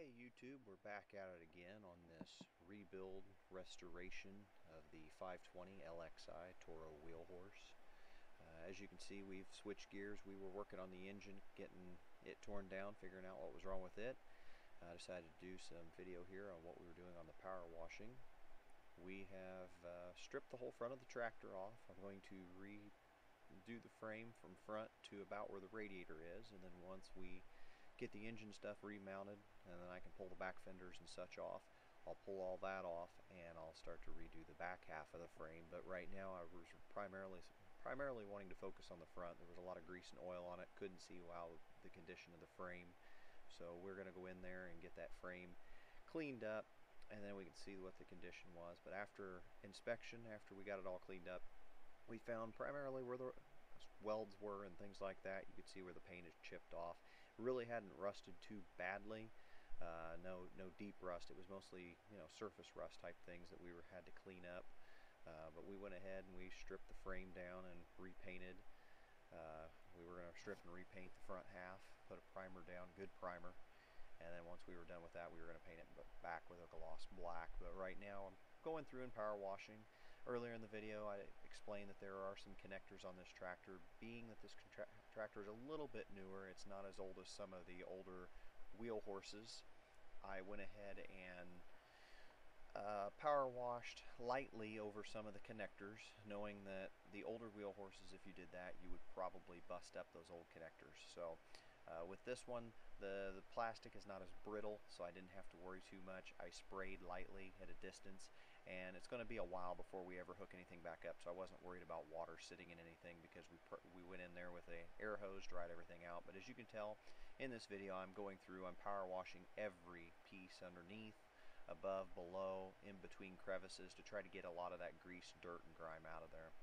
Hey YouTube, we're back at it again on this rebuild restoration of the 520 LXI Toro wheel horse. As you can see, we've switched gears. We were working on the engine, getting it torn down, figuring out what was wrong with it. I decided to do some video here on what we were doing on the power washing. We have stripped the whole front of the tractor off. I'm going to redo the frame from front to about where the radiator is, and then once we get the engine stuff remounted and then I can pull the back fenders and such off, I'll pull all that off and I'll start to redo the back half of the frame. But right now I was primarily wanting to focus on the front. There was a lot of grease and oil on it, couldn't see the condition of the frame, so we're going to go in there and get that frame cleaned up and then we can see what the condition was. But after inspection, after we got it all cleaned up, we found primarily where the welds were and things like that. You could see where the paint is chipped off. It really hadn't rusted too badly. No deep rust. It was mostly, surface rust type things that we had to clean up. But we went ahead and we stripped the frame down and repainted. We were going to strip and repaint the front half, put a primer down, good primer, and then once we were done with that, we were going to paint it back with a gloss black. But right now I'm going through and power washing. Earlier in the video I explained that there are some connectors on this tractor. Being that this tractor is a little bit newer, it's not as old as some of the older wheel horses, I went ahead and power washed lightly over some of the connectors, knowing that the older wheel horses, if you did that, you would probably bust up those old connectors. So with this one, the plastic is not as brittle, so I didn't have to worry too much. I sprayed lightly at a distance, and it's going to be a while before we ever hook anything back up, so I wasn't worried about water sitting in anything because we went in there with a air hose, dried everything out. But as you can tell in this video, I'm power washing every piece underneath, above, below, in between crevices to try to get a lot of that grease, dirt, and grime out of there.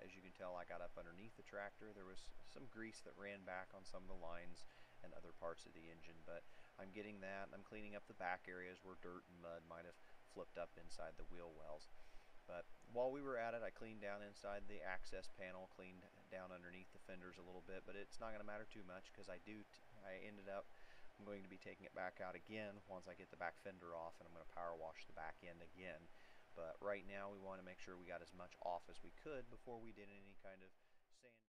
As you can tell, I got up underneath the tractor. There was some grease that ran back on some of the lines and other parts of the engine, but I'm getting that, and I'm cleaning up the back areas where dirt and mud might have flipped up inside the wheel wells. But while we were at it, I cleaned down inside the access panel, cleaned down underneath the fenders a little bit, but it's not going to matter too much because I'm going to be taking it back out again once I get the back fender off, and I'm going to power wash the back end again. But right now we want to make sure we got as much off as we could before we did any kind of sand.